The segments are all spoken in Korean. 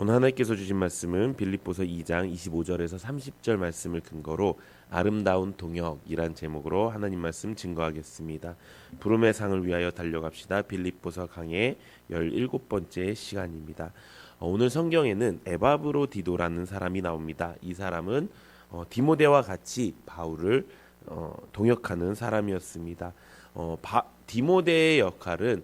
오늘 하나님께서 주신 말씀은 빌립보서 2장 25절에서 30절 말씀을 근거로 아름다운 동역이란 제목으로 하나님 말씀 증거하겠습니다. 부름의 상을 위하여 달려갑시다. 빌립보서 강의 17번째 시간입니다. 오늘 성경에는 에바브로디도라는 사람이 나옵니다. 이 사람은 디모데와 같이 바울을 동역하는 사람이었습니다. 디모데의 역할은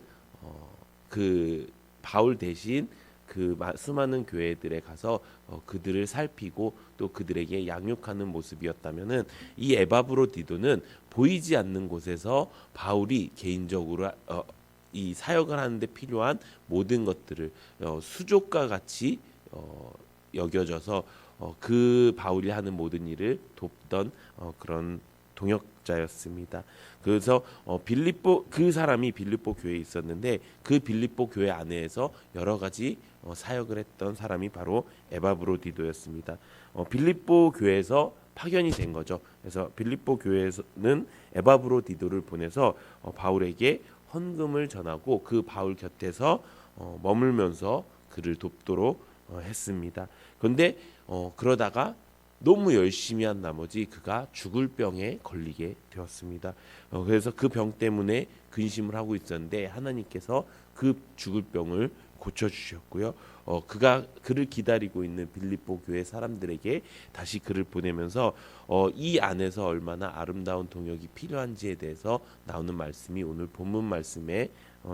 그 바울 대신 그 수많은 교회들에 가서 그들을 살피고 또 그들에게 양육하는 모습이었다면은 이 에바브로디도는 보이지 않는 곳에서 바울이 개인적으로 이 사역을 하는데 필요한 모든 것들을 수족과 같이 여겨져서 그 바울이 하는 모든 일을 돕던 그런 동역자였습니다. 그래서 그 사람이 빌립보 교회에 있었는데 그 빌립보 교회 안에서 여러 가지 사역을 했던 사람이 바로 에바브로디도였습니다. 빌립보 교회에서 파견이 된 거죠. 그래서 빌립보 교회에서는 에바브로디도를 보내서 바울에게 헌금을 전하고 그 바울 곁에서 머물면서 그를 돕도록 했습니다. 그런데 그러다가 너무 열심히 한 나머지 그가 죽을 병에 걸리게 되었습니다. 그래서 그 병 때문에 근심을 하고 있었는데 하나님께서 그 죽을 병을 고쳐주셨고요. 그를 기다리고 있는 빌립보 교회 사람들에게 다시 글을 보내면서 이 안에서 얼마나 아름다운 동역이 필요한지에 대해서 나오는 말씀이 오늘 본문 말씀의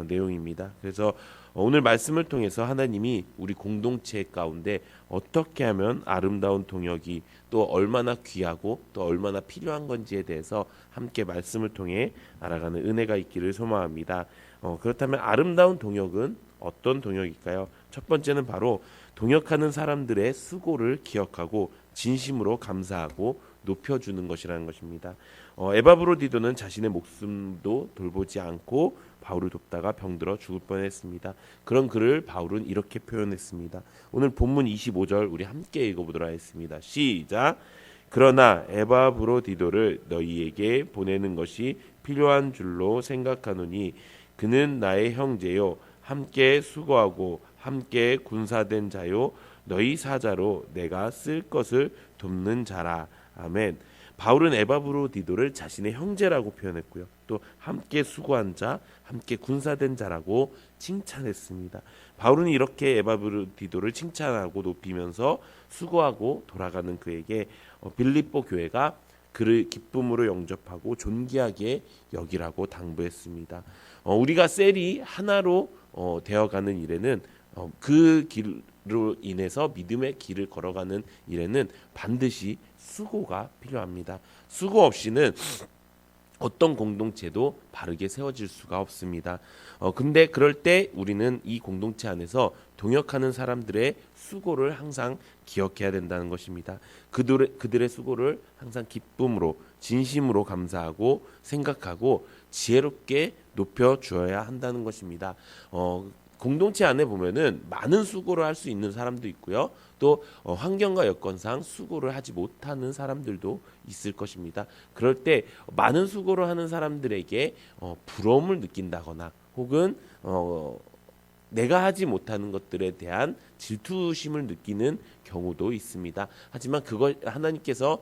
내용입니다. 그래서 오늘 말씀을 통해서 하나님이 우리 공동체 가운데 어떻게 하면 아름다운 동역이 또 얼마나 귀하고 또 얼마나 필요한 건지에 대해서 함께 말씀을 통해 알아가는 은혜가 있기를 소망합니다. 그렇다면 아름다운 동역은 어떤 동역일까요? 첫 번째는 바로 동역하는 사람들의 수고를 기억하고 진심으로 감사하고 높여주는 것이라는 것입니다. 에바브로디도는 자신의 목숨도 돌보지 않고 바울을 돕다가 병들어 죽을 뻔했습니다. 그런 그를 바울은 이렇게 표현했습니다. 오늘 본문 25절 우리 함께 읽어보도록 하겠습니다. 시작. 그러나 에바브로디도를 너희에게 보내는 것이 필요한 줄로 생각하노니 그는 나의 형제요 함께 수고하고 함께 군사된 자요 너희 사자로 내가 쓸 것을 돕는 자라. 아멘. 바울은 에바브로디도를 자신의 형제라고 표현했고요. 또 함께 수고한 자, 함께 군사된 자라고 칭찬했습니다. 바울은 이렇게 에바브로디도를 칭찬하고 높이면서 수고하고 돌아가는 그에게 빌립보 교회가 그를 기쁨으로 영접하고 존귀하게 여기라고 당부했습니다. 우리가 셀이 하나로 되어가는 일에는 그 길로 인해서 믿음의 길을 걸어가는 일에는 반드시 수고가 필요합니다. 수고 없이는 어떤 공동체도 바르게 세워질 수가 없습니다. 근데 그럴 때 우리는 이 공동체 안에서 동역하는 사람들의 수고를 항상 기억해야 된다는 것입니다. 그들의 수고를 항상 기쁨으로 진심으로 감사하고 생각하고 지혜롭게 높여 주어야 한다는 것입니다. 공동체 안에 보면은 많은 수고를 할 수 있는 사람도 있고요. 또 환경과 여건상 수고를 하지 못하는 사람들도 있을 것입니다. 그럴 때 많은 수고를 하는 사람들에게 부러움을 느낀다거나 혹은 내가 하지 못하는 것들에 대한 질투심을 느끼는 경우도 있습니다. 하지만 하나님께서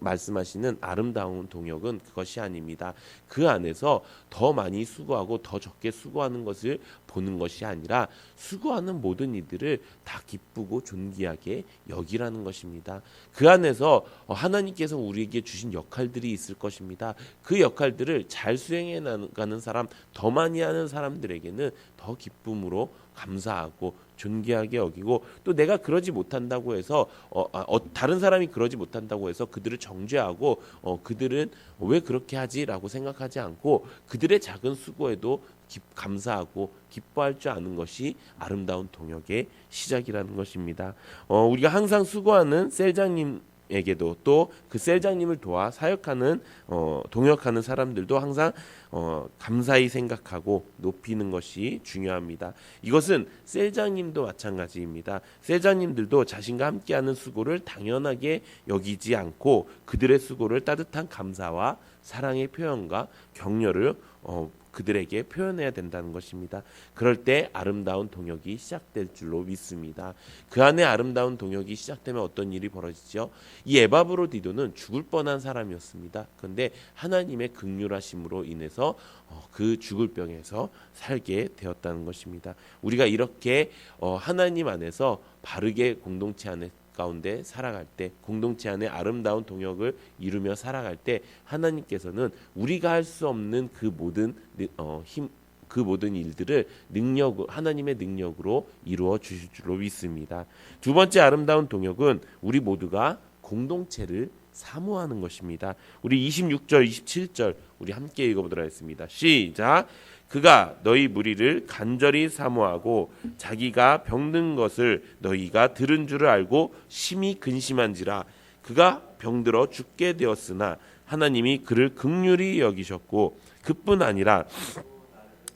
말씀하시는 아름다운 동역은 그것이 아닙니다. 그 안에서 더 많이 수고하고 더 적게 수고하는 것을 보는 것이 아니라 수고하는 모든 이들을 다 기쁘고 존귀하게 여기라는 것입니다. 그 안에서 하나님께서 우리에게 주신 역할들이 있을 것입니다. 그 역할들을 잘 수행해 나가는 사람, 더 많이 하는 사람들에게는 더 기쁨으로 감사하고 존귀하게 여기고 또 내가 그러지 못한다고 해서 다른 사람이 그러지 못한다고 해서 그들을 정죄하고 그들은 왜 그렇게 하지라고 생각하지 않고 그들의 작은 수고에도 감사하고 기뻐할 줄 아는 것이 아름다운 동역의 시작이라는 것입니다. 우리가 항상 수고하는 셀장님에게도 또 그 셀장님을 도와 사역하는 동역하는 사람들도 항상 감사히 생각하고 높이는 것이 중요합니다. 이것은 셀장님도 마찬가지입니다. 셀장님들도 자신과 함께하는 수고를 당연하게 여기지 않고 그들의 수고를 따뜻한 감사와 사랑의 표현과 격려를 그들에게 표현해야 된다는 것입니다. 그럴 때 아름다운 동역이 시작될 줄로 믿습니다. 그 안에 아름다운 동역이 시작되면 어떤 일이 벌어지죠? 이 에바브로디도는 죽을 뻔한 사람이었습니다. 그런데 하나님의 긍휼하심으로 인해서 그 죽을 병에서 살게 되었다는 것입니다. 우리가 이렇게 하나님 안에서 바르게 공동체 안에 가운데 살아갈 때, 공동체 안에 아름다운 동역을 이루며 살아갈 때 하나님께서는 우리가 할 수 없는 그 모든 그 모든 일들을 하나님의 능력으로 이루어 주실 줄로 믿습니다. 두 번째 아름다운 동역은 우리 모두가 공동체를 사모하는 것입니다. 우리 26절, 27절 우리 함께 읽어보도록 하겠습니다. 시작. 그가 너희 무리를 간절히 사모하고 자기가 병든 것을 너희가 들은 줄을 알고 심히 근심한지라. 그가 병들어 죽게 되었으나 하나님이 그를 긍휼히 여기셨고 그뿐 아니라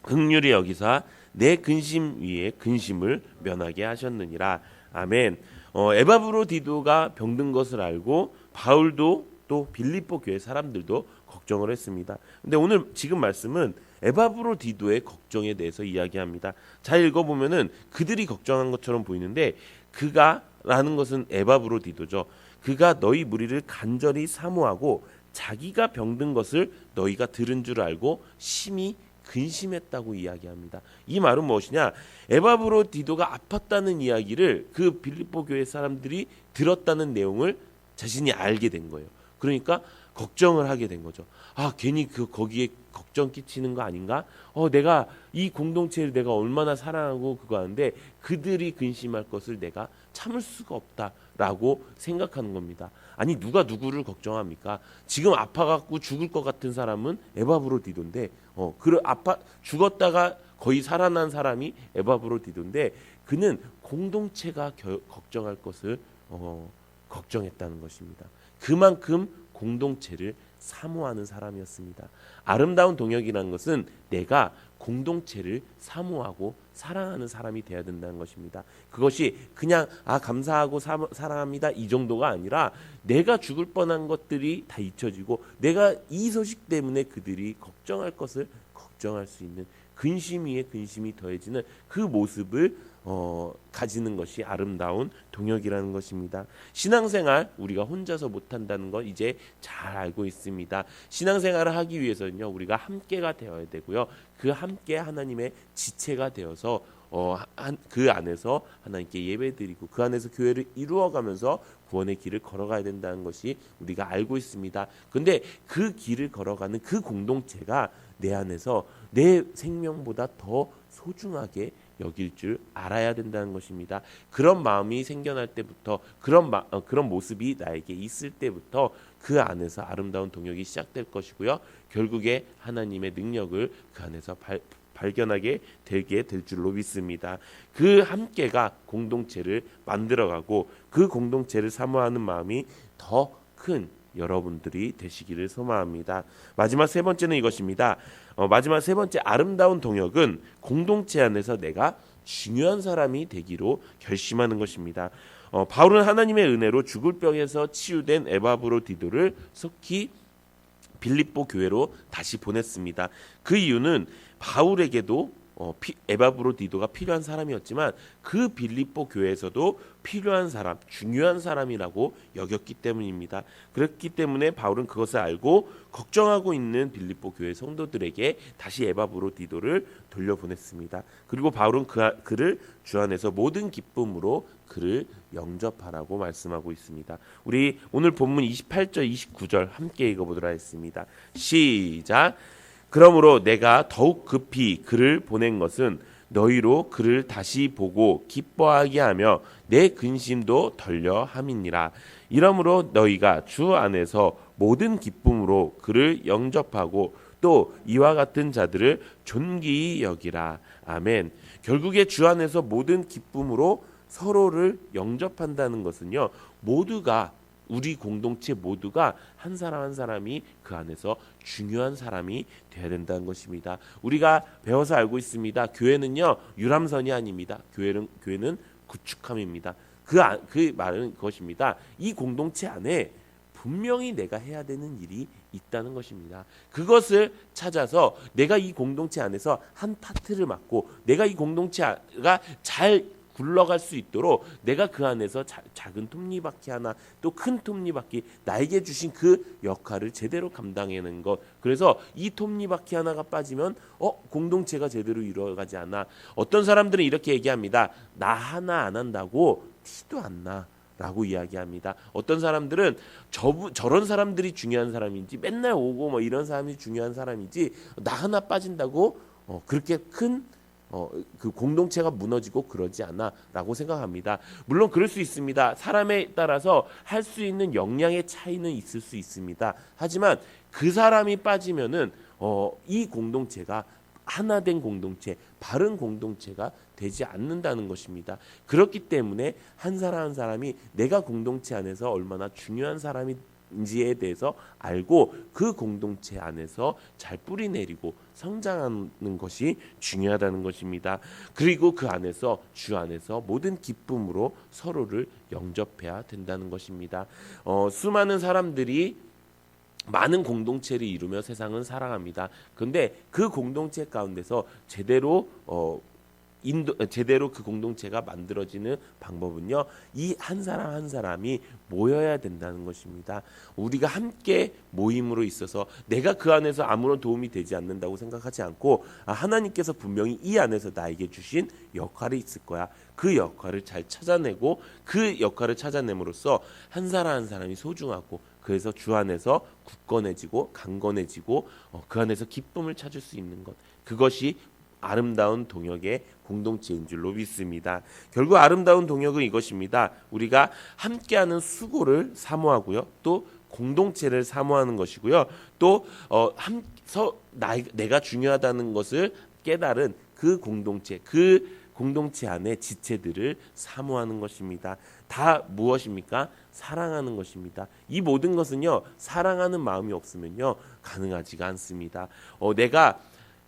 긍휼히 여기사 내 근심 위에 근심을 면하게 하셨느니라. 아멘. 에바브로디도가 병든 것을 알고 바울도 또 빌립보 교회 사람들도 걱정을 했습니다. 근데 오늘 지금 말씀은 에바브로디도의 걱정에 대해서 이야기합니다. 잘 읽어보면은 그들이 걱정한 것처럼 보이는데 그가라는 것은 에바브로디도죠. 그가 너희 무리를 간절히 사모하고 자기가 병든 것을 너희가 들은 줄 알고 심히 근심했다고 이야기합니다. 이 말은 무엇이냐? 에바브로디도가 아팠다는 이야기를 그 빌립보 교회 사람들이 들었다는 내용을 자신이 알게 된 거예요. 그러니까 걱정을 하게 된 거죠. 괜히 거기에 걱정 끼치는 거 아닌가? 내가 이 공동체를 내가 얼마나 사랑하고 그거 하는데 그들이 근심할 것을 내가 참을 수가 없다라고 생각하는 겁니다. 아니 누가 누구를 걱정합니까? 지금 아파갖고 죽을 것 같은 사람은 에바브로디도인데 죽었다가 거의 살아난 사람이 에바브로디도인데 그는 공동체가 걱정할 것을 걱정했다는 것입니다. 그만큼 공동체를 사모하는 사람이었습니다. 아름다운 동역이라는 것은 내가 공동체를 사모하고 사랑하는 사람이 되어야 된다는 것입니다. 그것이 그냥 감사하고 사랑합니다 이 정도가 아니라 내가 죽을 뻔한 것들이 다 잊혀지고 내가 이 소식 때문에 그들이 걱정할 것을 걱정할 수 있는 근심 위에 근심이 더해지는 그 모습을 가지는 것이 아름다운 동역이라는 것입니다. 신앙생활 우리가 혼자서 못한다는 건 이제 잘 알고 있습니다. 신앙생활을 하기 위해서는요 우리가 함께가 되어야 되고요. 그 함께 하나님의 지체가 되어서 그 안에서 하나님께 예배드리고 그 안에서 교회를 이루어가면서 구원의 길을 걸어가야 된다는 것이 우리가 알고 있습니다. 그런데 그 길을 걸어가는 그 공동체가 내 안에서 내 생명보다 더 소중하게 여길 줄 알아야 된다는 것입니다. 그런 마음이 생겨날 때부터 그런 모습이 나에게 있을 때부터 그 안에서 아름다운 동역이 시작될 것이고요. 결국에 하나님의 능력을 그 안에서 발견하게 되게 될 줄로 믿습니다. 그 함께가 공동체를 만들어가고 그 공동체를 사모하는 마음이 더 큰 여러분들이 되시기를 소망합니다. 마지막 세 번째는 이것입니다. 마지막 세 번째 아름다운 동역은 공동체 안에서 내가 중요한 사람이 되기로 결심하는 것입니다. 바울은 하나님의 은혜로 죽을 병에서 치유된 에바브로디도를 속히 빌립보 교회로 다시 보냈습니다. 그 이유는 바울에게도 에바브로디도가 필요한 사람이었지만 그 빌립보 교회에서도 필요한 사람, 중요한 사람이라고 여겼기 때문입니다. 그렇기 때문에 바울은 그것을 알고 걱정하고 있는 빌립보 교회 성도들에게 다시 에바브로디도를 돌려보냈습니다. 그리고 바울은 그를 주 안에서 모든 기쁨으로 그를 영접하라고 말씀하고 있습니다. 우리 오늘 본문 28절, 29절 함께 읽어보도록 하겠습니다. 시작. 그러므로 내가 더욱 급히 그를 보낸 것은 너희로 그를 다시 보고 기뻐하게 하며 내 근심도 덜려 함이니라. 이러므로 너희가 주 안에서 모든 기쁨으로 그를 영접하고 또 이와 같은 자들을 존귀히 여기라. 아멘. 결국에 주 안에서 모든 기쁨으로 서로를 영접한다는 것은요, 모두가 우리 공동체 모두가 한 사람 한 사람이 그 안에서 중요한 사람이 되어야 된다는 것입니다. 우리가 배워서 알고 있습니다. 교회는요 유람선이 아닙니다. 교회는 구축함입니다. 그 말은 그것입니다. 이 공동체 안에 분명히 내가 해야 되는 일이 있다는 것입니다. 그것을 찾아서 내가 이 공동체 안에서 한 파트를 맡고 내가 이 공동체가 잘 굴러갈 수 있도록 내가 그 안에서 작은 톱니바퀴 하나 또 큰 톱니바퀴 나에게 주신 그 역할을 제대로 감당하는 것. 그래서 이 톱니바퀴 하나가 빠지면 공동체가 제대로 이루어가지 않아. 어떤 사람들은 이렇게 얘기합니다. 나 하나 안 한다고 티도 안 나. 라고 이야기합니다. 어떤 사람들은 저런 사람들이 중요한 사람인지 맨날 오고 뭐 이런 사람이 중요한 사람이지 나 하나 빠진다고 그렇게 큰 그 공동체가 무너지고 그러지 않아라고 생각합니다. 물론 그럴 수 있습니다. 사람에 따라서 할 수 있는 역량의 차이는 있을 수 있습니다. 하지만 그 사람이 빠지면은 이 공동체가 하나된 공동체, 바른 공동체가 되지 않는다는 것입니다. 그렇기 때문에 한 사람 한 사람이 내가 공동체 안에서 얼마나 중요한 사람인지에 대해서 알고 그 공동체 안에서 잘 뿌리내리고 성장하는 것이 중요하다는 것입니다. 그리고 그 안에서 주 안에서 모든 기쁨으로 서로를 영접해야 된다는 것입니다. 수많은 사람들이 많은 공동체를 이루며 세상은 살아갑니다. 그런데 그 공동체 가운데서 제대로 그 공동체가 만들어지는 방법은요, 이 한 사람 한 사람이 모여야 된다는 것입니다. 우리가 함께 모임으로 있어서 내가 그 안에서 아무런 도움이 되지 않는다고 생각하지 않고 하나님께서 분명히 이 안에서 나에게 주신 역할이 있을 거야. 그 역할을 잘 찾아내고 그 역할을 찾아냄으로써 한 사람 한 사람이 소중하고 그래서 주 안에서 굳건해지고 강건해지고 그 안에서 기쁨을 찾을 수 있는 것, 그것이 아름다운 동역의 공동체인 줄로 믿습니다. 결국 아름다운 동역은 이것입니다. 우리가 함께하는 수고를 사모하고요, 또 공동체를 사모하는 것이고요, 또 내가 중요하다는 것을 깨달은 그 공동체 안의 지체들을 사모하는 것입니다. 다 무엇입니까? 사랑하는 것입니다. 이 모든 것은요, 사랑하는 마음이 없으면요 가능하지가 않습니다. 내가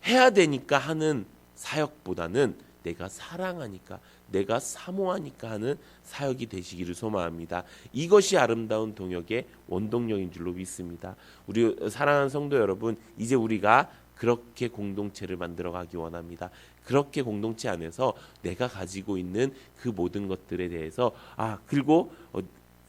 해야 되니까 하는 사역보다는 내가 사랑하니까, 내가 사모하니까 하는 사역이 되시기를 소망합니다. 이것이 아름다운 동역의 원동력인 줄로 믿습니다. 우리 사랑하는 성도 여러분, 이제 우리가 그렇게 공동체를 만들어가기 원합니다. 그렇게 공동체 안에서 내가 가지고 있는 그 모든 것들에 대해서 그리고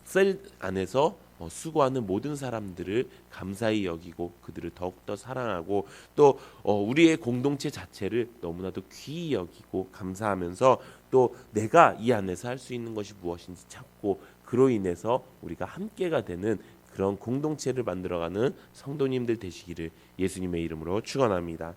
셀 안에서 수고하는 모든 사람들을 감사히 여기고 그들을 더욱더 사랑하고 또 우리의 공동체 자체를 너무나도 귀히 여기고 감사하면서 또 내가 이 안에서 할 수 있는 것이 무엇인지 찾고 그로 인해서 우리가 함께가 되는 그런 공동체를 만들어가는 성도님들 되시기를 예수님의 이름으로 축원합니다.